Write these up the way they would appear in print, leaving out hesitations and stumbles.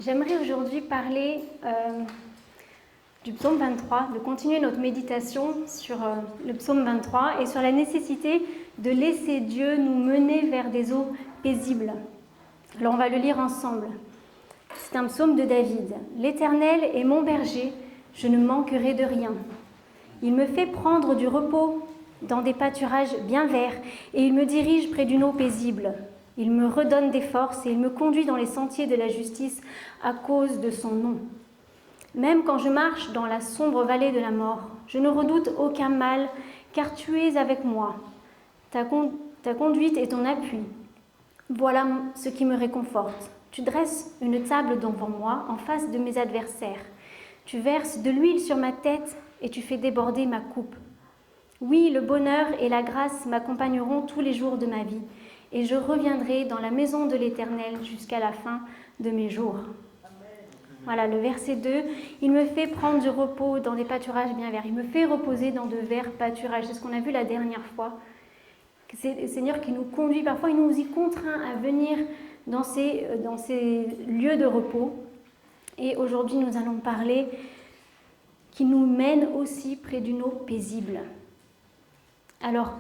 J'aimerais aujourd'hui parler du psaume 23, de continuer notre méditation sur le psaume 23 et sur la nécessité de laisser Dieu nous mener vers des eaux paisibles. Alors on va le lire ensemble. C'est un psaume de David. « L'Éternel est mon berger, je ne manquerai de rien. Il me fait prendre du repos dans des pâturages bien verts et il me dirige près d'une eau paisible. Il me redonne des forces et il me conduit dans les sentiers de la justice à cause de son nom. Même quand je marche dans la sombre vallée de la mort, je ne redoute aucun mal, car tu es avec moi. Ta conduite et ton appui. Voilà ce qui me réconforte. Tu dresses une table devant moi en face de mes adversaires. Tu verses de l'huile sur ma tête et tu fais déborder ma coupe. Oui, le bonheur et la grâce m'accompagneront tous les jours de ma vie, et je reviendrai dans la maison de l'Éternel jusqu'à la fin de mes jours. » Voilà, le verset 2, « Il me fait prendre du repos dans des pâturages bien verts. » Il me fait reposer dans de verts pâturages. C'est ce qu'on a vu la dernière fois. C'est le Seigneur qui nous conduit, parfois il nous y contraint à venir dans ces lieux de repos. Et aujourd'hui, nous allons parler qui nous mène aussi près d'une eau paisible. Alors,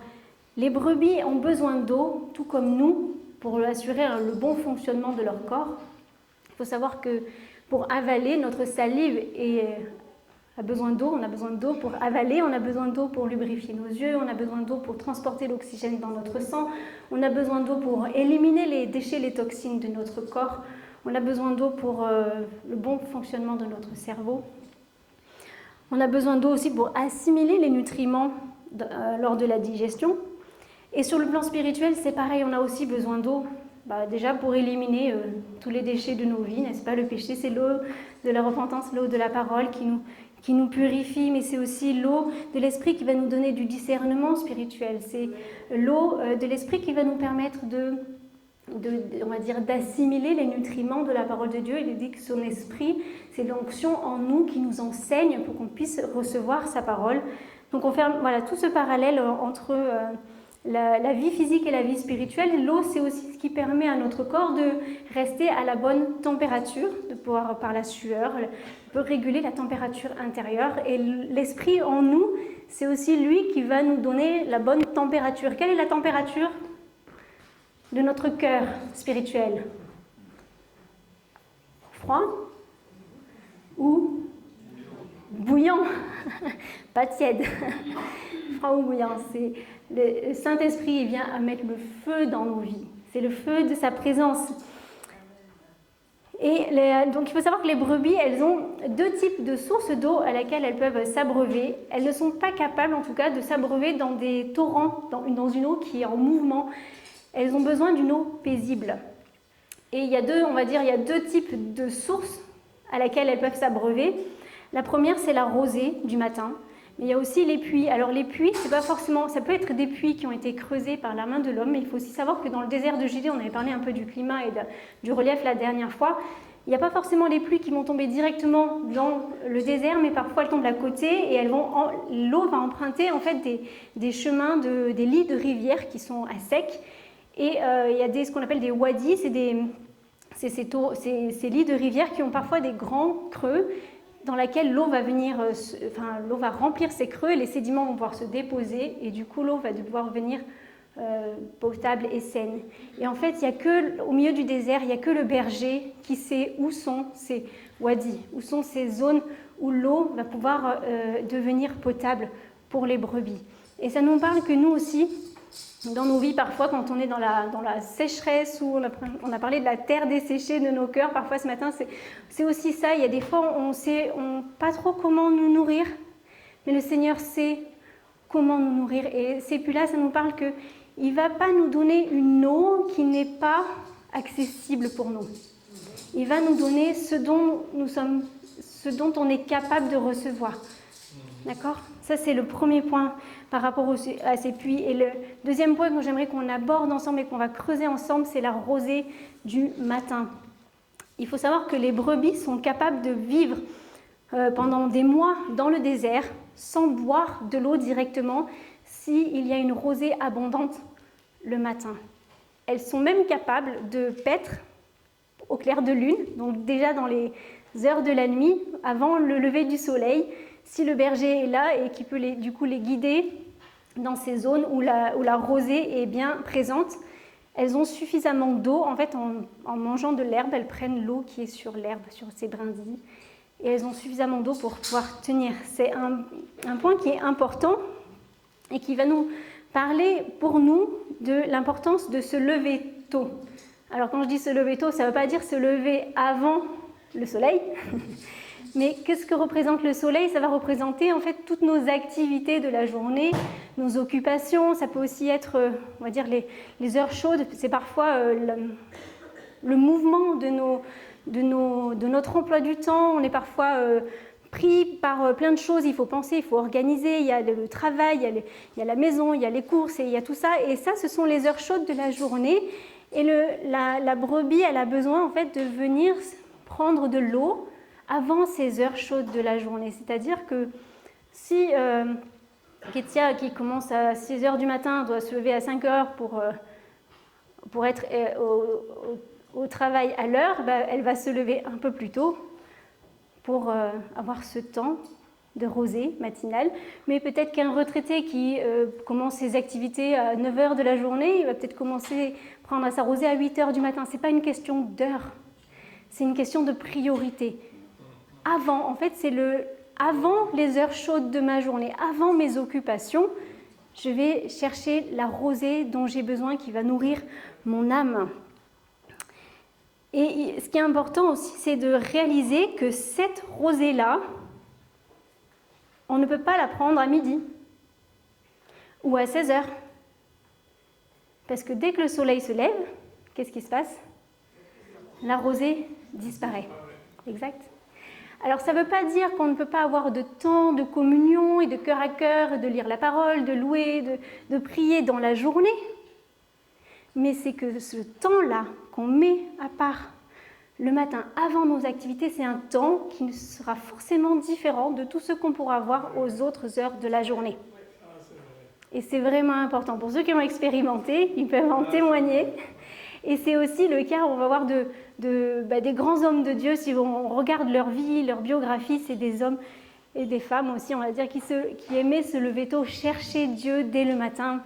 les brebis ont besoin d'eau, tout comme nous, pour assurer le bon fonctionnement de leur corps. Il faut savoir que pour avaler, notre salive a besoin d'eau. On a besoin d'eau pour avaler, on a besoin d'eau pour lubrifier nos yeux, on a besoin d'eau pour transporter l'oxygène dans notre sang, on a besoin d'eau pour éliminer les déchets, les toxines de notre corps, on a besoin d'eau pour le bon fonctionnement de notre cerveau. On a besoin d'eau aussi pour assimiler les nutriments lors de la digestion. Et sur le plan spirituel, c'est pareil, on a aussi besoin d'eau, déjà pour éliminer tous les déchets de nos vies, n'est-ce pas? Le péché, c'est l'eau de la repentance, l'eau de la parole qui nous purifie, mais c'est aussi l'eau de l'esprit qui va nous donner du discernement spirituel. C'est l'eau de l'esprit qui va nous permettre on va dire, d'assimiler les nutriments de la parole de Dieu. Il dit que son esprit, c'est l'onction en nous qui nous enseigne pour qu'on puisse recevoir sa parole. Donc on fait tout ce parallèle entre la vie physique et la vie spirituelle. L'eau, c'est aussi ce qui permet à notre corps de rester à la bonne température, de pouvoir, par la sueur, peut réguler la température intérieure. Et l'esprit en nous, c'est aussi lui qui va nous donner la bonne température. Quelle est la température de notre cœur spirituel? Froid ou bouillant? Pas tiède. Froid ou bouillant. C'est le Saint-Esprit vient à mettre le feu dans nos vies. C'est le feu de sa présence. Et donc il faut savoir que les brebis, elles ont deux types de sources d'eau à laquelle elles peuvent s'abreuver. Elles ne sont pas capables en tout cas de s'abreuver dans des torrents, dans une eau qui est en mouvement. Elles ont besoin d'une eau paisible. Et il y a deux types de sources à laquelle elles peuvent s'abreuver. La première, c'est la rosée du matin. Mais il y a aussi les puits. Alors les puits, c'est pas forcément, ça peut être des puits qui ont été creusés par la main de l'homme, mais il faut aussi savoir que dans le désert de Judée, on avait parlé un peu du climat et du relief la dernière fois, il n'y a pas forcément les pluies qui vont tomber directement dans le désert, mais parfois elles tombent à côté et l'eau va emprunter en fait des chemins, des lits de rivières qui sont à sec. Et il y a ce qu'on appelle des wadis, c'est ces lits de rivières qui ont parfois des grands creux dans lesquels l'eau va remplir ces creux et les sédiments vont pouvoir se déposer et du coup l'eau va devoir venir potable et saine. Et en fait, au milieu du désert, il n'y a que le berger qui sait où sont ces wadis, où sont ces zones où l'eau va pouvoir devenir potable pour les brebis. Et ça nous parle que nous aussi, dans nos vies, parfois, quand on est dans la sécheresse, ou on a parlé de la terre desséchée de nos cœurs, parfois ce matin, c'est aussi ça. Il y a des fois, on ne sait pas trop comment nous nourrir, mais le Seigneur sait comment nous nourrir. Et ces puits-là, ça nous parle qu'il ne va pas nous donner une eau qui n'est pas accessible pour nous. Il va nous donner ce dont on est capable de recevoir. D'accord ? Ça, c'est le premier point par rapport à ces puits. Et le deuxième point que j'aimerais qu'on aborde ensemble et qu'on va creuser ensemble, c'est la rosée du matin. Il faut savoir que les brebis sont capables de vivre pendant des mois dans le désert sans boire de l'eau directement s'il y a une rosée abondante le matin. Elles sont même capables de paître au clair de lune, donc déjà dans les heures de la nuit, avant le lever du soleil, si le berger est là et qui peut du coup les guider dans ces zones où la rosée est bien présente. Elles ont suffisamment d'eau, en fait en mangeant de l'herbe, elles prennent l'eau qui est sur l'herbe, sur ces brindilles, et elles ont suffisamment d'eau pour pouvoir tenir. C'est un point qui est important et qui va nous parler pour nous de l'importance de se lever tôt. Alors quand je dis se lever tôt, ça ne veut pas dire se lever avant le soleil, mais qu'est-ce que représente le soleil? Ça va représenter en fait toutes nos activités de la journée, nos occupations. Ça peut aussi être, on va dire, les heures chaudes. C'est parfois le mouvement de notre emploi du temps. On est parfois pris par plein de choses. Il faut penser, il faut organiser. Il y a le travail, il y a la maison, il y a les courses, et il y a tout ça. Et ça, ce sont les heures chaudes de la journée. Et la brebis, elle a besoin en fait de venir prendre de l'eau avant ces heures chaudes de la journée. C'est-à-dire que si Ketia, qui commence à 6 heures du matin, doit se lever à 5 heures pour être au travail à l'heure, elle va se lever un peu plus tôt pour avoir ce temps de rosée matinale. Mais peut-être qu'un retraité qui commence ses activités à 9 heures de la journée, il va peut-être prendre sa rosée à 8 heures du matin. Ce n'est pas une question d'heure, c'est une question de priorité. En fait, c'est avant les heures chaudes de ma journée, avant mes occupations, je vais chercher la rosée dont j'ai besoin, qui va nourrir mon âme. Et ce qui est important aussi, c'est de réaliser que cette rosée-là, on ne peut pas la prendre à midi ou à 16 heures. Parce que dès que le soleil se lève, qu'est-ce qui se passe? La rosée disparaît. Exact. Alors ça ne veut pas dire qu'on ne peut pas avoir de temps de communion et de cœur à cœur, de lire la parole, de louer, de prier dans la journée. Mais c'est que ce temps-là qu'on met à part le matin avant nos activités, c'est un temps qui sera forcément différent de tout ce qu'on pourra avoir aux autres heures de la journée. Et c'est vraiment important. Pour ceux qui ont expérimenté, ils peuvent en témoigner. Et c'est aussi le cas, on va voir des grands hommes de Dieu. Si on regarde leur vie, leur biographie, c'est des hommes et des femmes aussi, on va dire, qui aimaient se lever tôt, chercher Dieu dès le matin.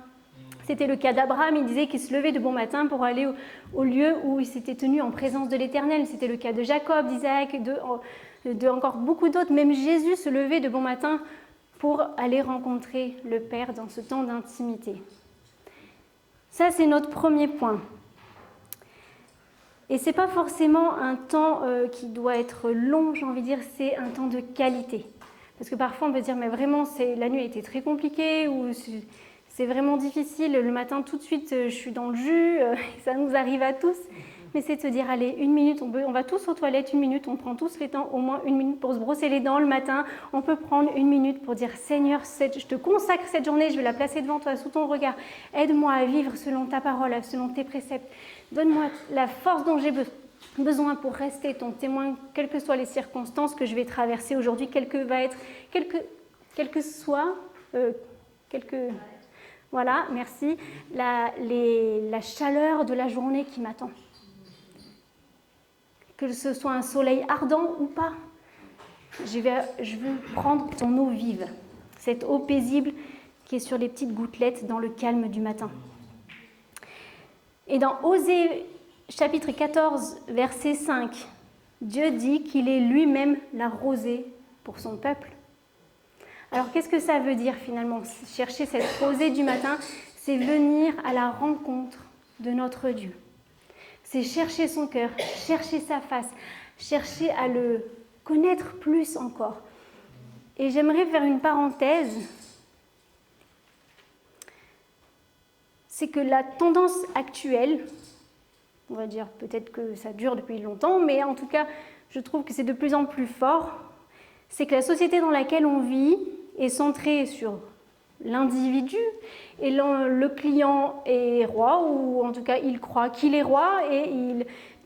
C'était le cas d'Abraham, il disait qu'il se levait de bon matin pour aller au lieu où il s'était tenu en présence de l'Éternel. C'était le cas de Jacob, d'Isaac, de encore beaucoup d'autres. Même Jésus se levait de bon matin pour aller rencontrer le Père dans ce temps d'intimité. Ça, c'est notre premier point. Et ce n'est pas forcément un temps qui doit être long, j'ai envie de dire, c'est un temps de qualité. Parce que parfois, on peut dire, mais vraiment, la nuit a été très compliquée, ou c'est vraiment difficile, le matin, tout de suite, je suis dans le jus, ça nous arrive à tous. Mais c'est de se dire, allez, 1 minute, on va tous aux toilettes 1 minute, on prend tous les temps, au moins 1 minute pour se brosser les dents le matin. On peut prendre 1 minute pour dire, Seigneur, je te consacre cette journée, je vais la placer devant toi, sous ton regard. Aide-moi à vivre selon ta parole, selon tes préceptes. Donne-moi la force dont j'ai besoin pour rester ton témoin, quelles que soient les circonstances que je vais traverser aujourd'hui, voilà, merci, la chaleur de la journée qui m'attend. Que ce soit un soleil ardent ou pas, je veux prendre ton eau vive, cette eau paisible qui est sur les petites gouttelettes dans le calme du matin. Et dans Osée, chapitre 14, verset 5, Dieu dit qu'il est lui-même la rosée pour son peuple. Alors, qu'est-ce que ça veut dire finalement? Chercher cette rosée du matin, c'est venir à la rencontre de notre Dieu. C'est chercher son cœur, chercher sa face, chercher à le connaître plus encore. Et j'aimerais faire une parenthèse. C'est que la tendance actuelle, on va dire peut-être que ça dure depuis longtemps, mais en tout cas, je trouve que c'est de plus en plus fort, c'est que la société dans laquelle on vit est centrée sur l'individu et le client est roi, ou en tout cas il croit qu'il est roi et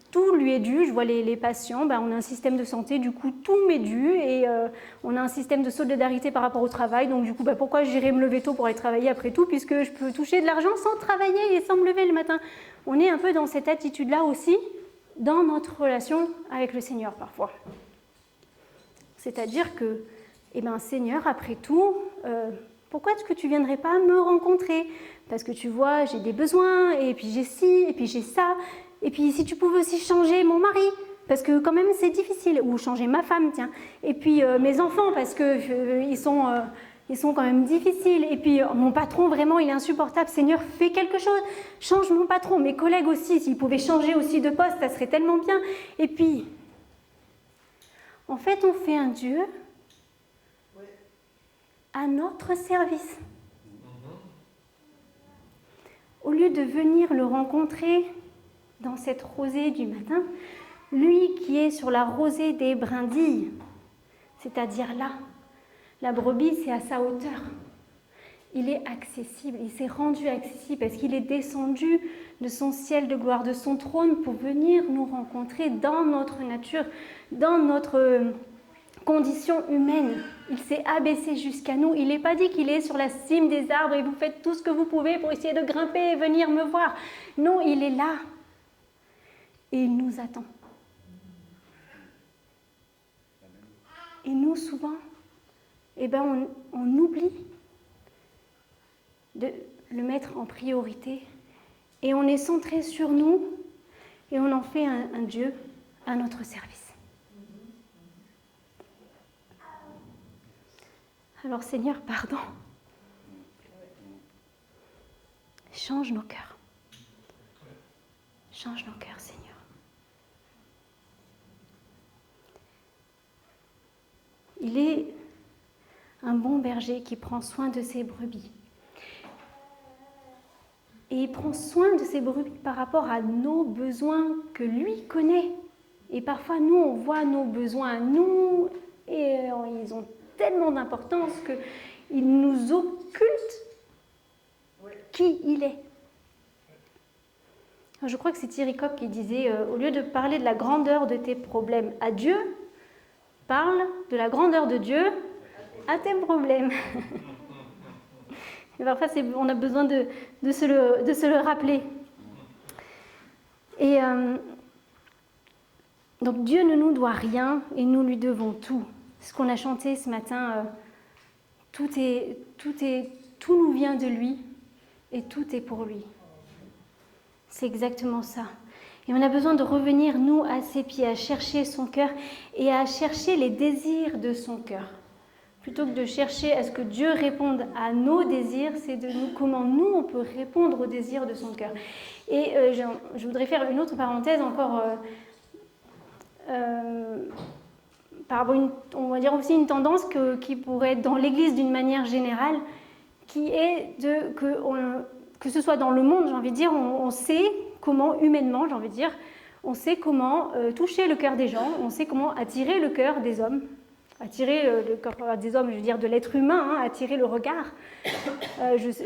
tout lui est dû. Je vois les patients, on a un système de santé, du coup tout m'est dû, et on a un système de solidarité par rapport au travail, donc du coup pourquoi j'irais me lever tôt pour aller travailler après tout, puisque je peux toucher de l'argent sans travailler et sans me lever le matin. On est un peu dans cette attitude-là aussi, dans notre relation avec le Seigneur parfois. C'est-à-dire que, Seigneur, après tout, pourquoi est-ce que tu ne viendrais pas me rencontrer? Parce que tu vois, j'ai des besoins, et puis j'ai ci, et puis j'ai ça, et puis si tu pouvais aussi changer mon mari, parce que quand même c'est difficile, ou changer ma femme, tiens, et puis mes enfants, parce que ils sont quand même difficiles, et puis mon patron, vraiment, il est insupportable. Seigneur, fais quelque chose, change mon patron, mes collègues aussi, s'ils pouvaient changer aussi de poste, ça serait tellement bien. Et puis, en fait, on fait un Dieu à notre service. Au lieu de venir le rencontrer dans cette rosée du matin, lui qui est sur la rosée des brindilles, c'est-à-dire là, la brebis, c'est à sa hauteur. Il est accessible, il s'est rendu accessible parce qu'il est descendu de son ciel de gloire, de son trône pour venir nous rencontrer dans notre nature, dans notre condition humaine. Il s'est abaissé jusqu'à nous. Il n'est pas dit qu'il est sur la cime des arbres et vous faites tout ce que vous pouvez pour essayer de grimper et venir me voir. Non, il est là et il nous attend. Et nous, souvent, on oublie de le mettre en priorité et on est centré sur nous et on en fait un Dieu à notre service. Alors Seigneur, pardon. Change nos cœurs. Change nos cœurs, Seigneur. Il est un bon berger qui prend soin de ses brebis. Et il prend soin de ses brebis par rapport à nos besoins que lui connaît. Et parfois, nous, on voit nos besoins à nous et ils ont tellement d'importance qu'il nous occulte qui il est. Je crois que c'est Thierry Coq qui disait, au lieu de parler de la grandeur de tes problèmes à Dieu, parle de la grandeur de Dieu à tes problèmes. Et parfois, on a besoin de se le rappeler. Et donc, Dieu ne nous doit rien et nous lui devons tout. Ce qu'on a chanté ce matin, tout nous vient de lui et tout est pour lui. C'est exactement ça. Et on a besoin de revenir, nous, à ses pieds, à chercher son cœur et à chercher les désirs de son cœur. Plutôt que de chercher à ce que Dieu réponde à nos désirs, c'est de nous comment nous, on peut répondre aux désirs de son cœur. Et je voudrais faire une autre parenthèse encore par rapport on va dire aussi une tendance qui pourrait être dans l'Église d'une manière générale, qui est que ce soit dans le monde, j'ai envie de dire, on sait comment, humainement, j'ai envie de dire, on sait comment toucher le cœur des gens, on sait comment attirer le cœur des hommes, attirer le cœur des hommes, je veux dire de l'être humain, attirer le regard.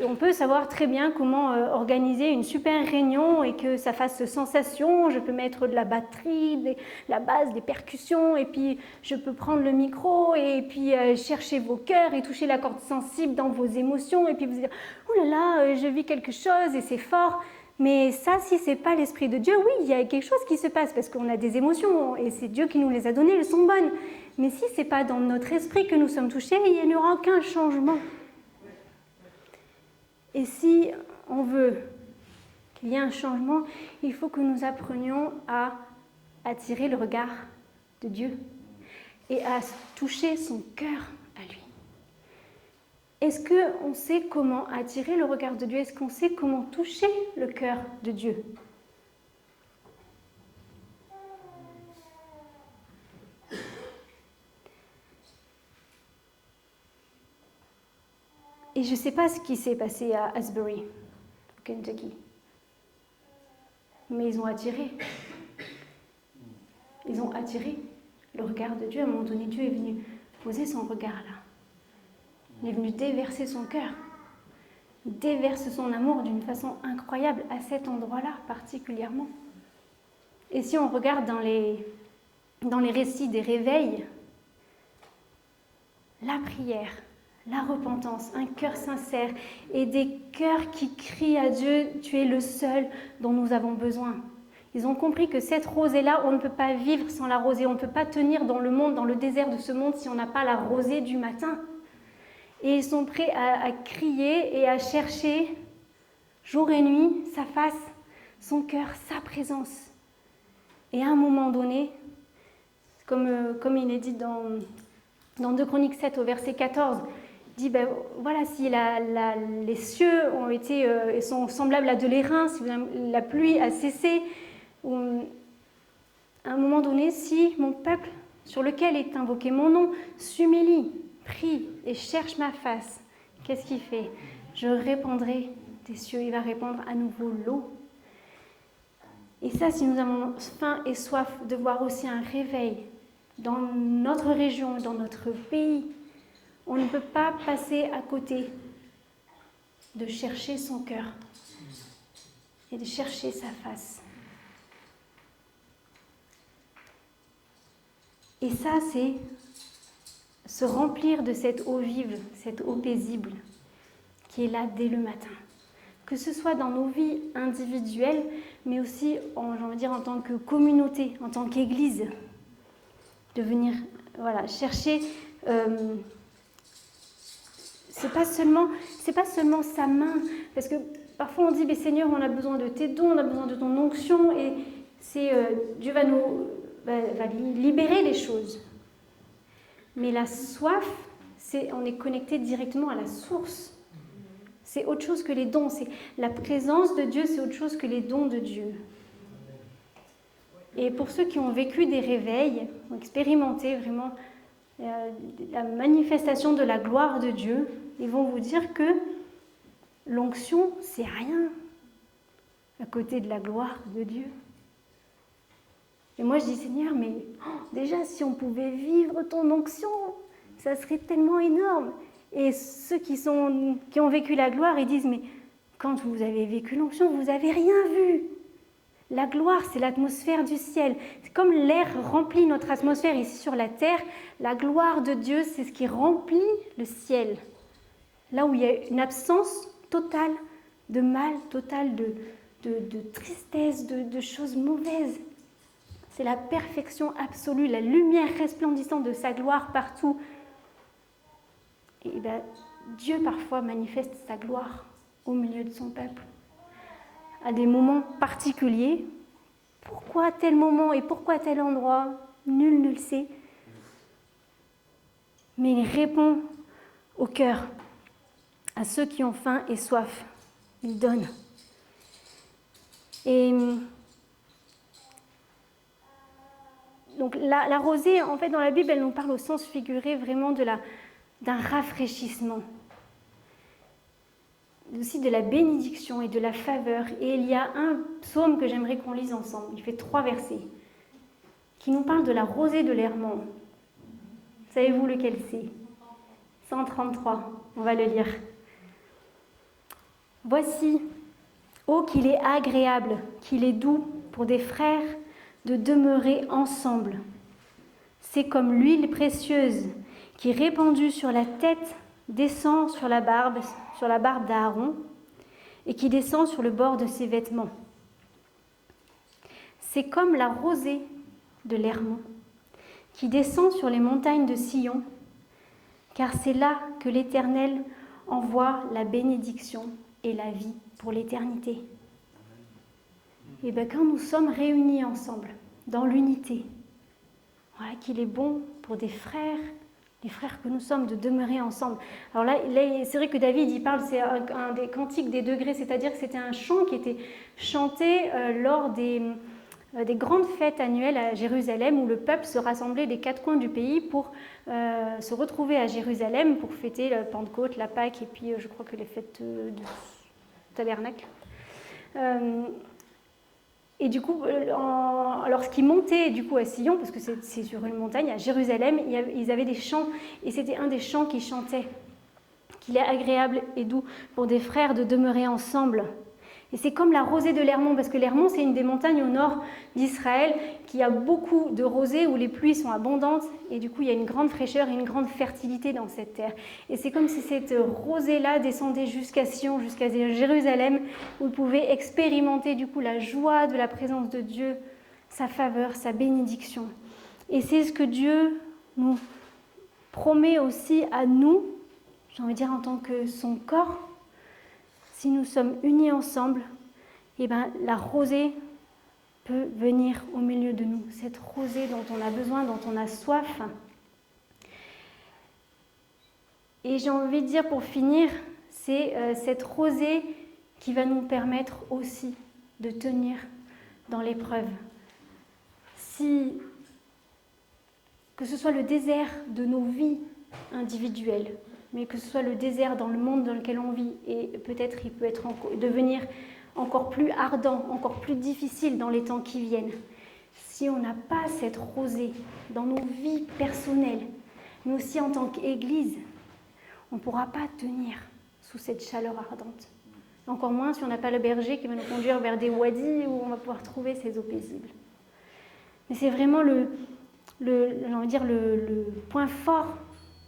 On peut savoir très bien comment organiser une super réunion et que ça fasse sensation. Je peux mettre de la batterie, la basse, des percussions, et puis je peux prendre le micro et puis chercher vos cœurs et toucher la corde sensible dans vos émotions et puis vous dire « Ouh là là, je vis quelque chose et c'est fort ». Mais ça, si ce n'est pas l'Esprit de Dieu, oui, il y a quelque chose qui se passe parce qu'on a des émotions et c'est Dieu qui nous les a données, elles sont bonnes. Mais si ce n'est pas dans notre esprit que nous sommes touchés, il n'y aura aucun changement. Et si on veut qu'il y ait un changement, il faut que nous apprenions à attirer le regard de Dieu et à toucher son cœur à lui. Est-ce qu'on sait comment attirer le regard de Dieu? Est-ce qu'on sait comment toucher le cœur de Dieu? Et je ne sais pas ce qui s'est passé à Asbury, au Kentucky. Mais ils ont attiré. Ils ont attiré le regard de Dieu. À un moment donné, Dieu est venu poser son regard là. Il est venu déverser son cœur. Il déverse son amour d'une façon incroyable à cet endroit-là particulièrement. Et si on regarde dans les récits des réveils, la prière, la repentance, un cœur sincère et des cœurs qui crient à Dieu, tu es le seul dont nous avons besoin. Ils ont compris que cette rosée-là, on ne peut pas vivre sans la rosée. On ne peut pas tenir dans le monde, dans le désert de ce monde, si on n'a pas la rosée du matin. Et ils sont prêts à crier et à chercher jour et nuit sa face, son cœur, sa présence. Et à un moment donné, comme il est dit dans 2 Chroniques 7 au verset 14, il dit, voilà, si les cieux sont semblables à de l'airain, si la pluie a cessé, à un moment donné, si mon peuple sur lequel est invoqué mon nom s'humilie, prie et cherche ma face, qu'est-ce qu'il fait? Je répandrai des cieux, il va répandre à nouveau l'eau. Et ça, si nous avons faim et soif de voir aussi un réveil dans notre région, dans notre pays, on ne peut pas passer à côté de chercher son cœur et de chercher sa face. Et ça, c'est se remplir de cette eau vive, cette eau paisible, qui est là dès le matin. Que ce soit dans nos vies individuelles, mais aussi en tant que communauté, en tant qu'Église, de venir chercher. C'est pas seulement sa main, parce que parfois on dit, mais Seigneur, on a besoin de tes dons, on a besoin de ton onction, et Dieu va libérer les choses. Mais la soif, on est connecté directement à la source. C'est autre chose que les dons. C'est la présence de Dieu, c'est autre chose que les dons de Dieu. Et pour ceux qui ont vécu des réveils, ont expérimenté vraiment la manifestation de la gloire de Dieu, ils vont vous dire que l'onction, c'est rien à côté de la gloire de Dieu. Et moi, je dis, Seigneur, mais déjà, si on pouvait vivre ton onction, ça serait tellement énorme. Et ceux qui ont vécu la gloire, ils disent, mais quand vous avez vécu l'onction, vous n'avez rien vu. La gloire, c'est l'atmosphère du ciel. C'est comme l'air remplit notre atmosphère ici sur la terre. La gloire de Dieu, c'est ce qui remplit le ciel. Là où il y a une absence totale de mal, totale de tristesse, de choses mauvaises. C'est la perfection absolue, la lumière resplendissante de sa gloire partout. Et Dieu parfois manifeste sa gloire au milieu de son peuple. À des moments particuliers. Pourquoi tel moment et pourquoi tel endroit? Nul ne le sait. Mais il répond au cœur, à ceux qui ont faim et soif. Il donne. Et donc la rosée, en fait, dans la Bible, elle nous parle au sens figuré vraiment d'un rafraîchissement. Aussi de la bénédiction et de la faveur. Et il y a un psaume que j'aimerais qu'on lise ensemble. Il fait 3 versets qui nous parle de la rosée de l'Hermon. Savez-vous lequel c'est? 133. On va le lire. Voici, ô qu'il est agréable, qu'il est doux pour des frères de demeurer ensemble. C'est comme l'huile précieuse qui, répandue sur la tête, descend sur la barbe d'Aaron et qui descend sur le bord de ses vêtements. C'est comme la rosée de l'Hermon qui descend sur les montagnes de Sion, car c'est là que l'Éternel envoie la bénédiction et la vie pour l'éternité. Et quand nous sommes réunis ensemble, dans l'unité, voilà qu'il est bon pour des frères, les frères que nous sommes, de demeurer ensemble. Alors là c'est vrai que David, il parle, c'est un des cantiques des degrés, c'est-à-dire que c'était un chant qui était chanté lors des grandes fêtes annuelles à Jérusalem, où le peuple se rassemblait des 4 coins du pays pour se retrouver à Jérusalem pour fêter la Pentecôte, la Pâque et puis je crois que les fêtes de Tabernacle. Et du coup, lorsqu'ils montaient du coup à Sion, parce que c'est sur une montagne, à Jérusalem, ils avaient des chants, et c'était un des chants qui chantait, qu'il est agréable et doux pour des frères de demeurer ensemble. Et c'est comme la rosée de l'Hermon, parce que l'Hermon, c'est une des montagnes au nord d'Israël qui a beaucoup de rosée, où les pluies sont abondantes, et du coup, il y a une grande fraîcheur et une grande fertilité dans cette terre. Et c'est comme si cette rosée-là descendait jusqu'à Sion, jusqu'à Jérusalem, où vous pouvez expérimenter du coup la joie de la présence de Dieu, sa faveur, sa bénédiction. Et c'est ce que Dieu nous promet aussi à nous, j'ai envie de dire en tant que son corps. Si nous sommes unis ensemble, eh ben, la rosée peut venir au milieu de nous. Cette rosée dont on a besoin, dont on a soif. Et j'ai envie de dire pour finir, c'est cette rosée qui va nous permettre aussi de tenir dans l'épreuve. Que ce soit le désert de nos vies individuelles, mais que ce soit le désert dans le monde dans lequel on vit, et peut-être il peut devenir encore plus ardent, encore plus difficile dans les temps qui viennent. Si on n'a pas cette rosée dans nos vies personnelles, mais aussi en tant qu'Église, on ne pourra pas tenir sous cette chaleur ardente. Encore moins si on n'a pas le berger qui va nous conduire vers des wadis où on va pouvoir trouver ces eaux paisibles. Mais c'est vraiment le point fort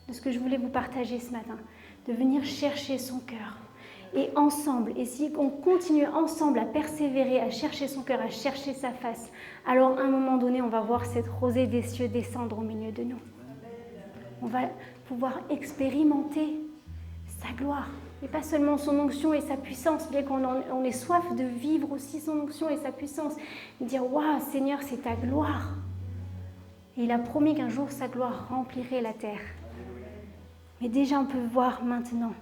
de ce que je voulais vous partager ce matin, de venir chercher son cœur. Et ensemble, et si on continue ensemble à persévérer, à chercher son cœur, à chercher sa face, alors à un moment donné, on va voir cette rosée des cieux descendre au milieu de nous. On va pouvoir expérimenter sa gloire, et pas seulement son onction et sa puissance, bien qu'on ait soif de vivre aussi son onction et sa puissance, de dire « Waouh, Seigneur, c'est ta gloire !» Et il a promis qu'un jour, sa gloire remplirait la terre. Mais déjà, on peut voir maintenant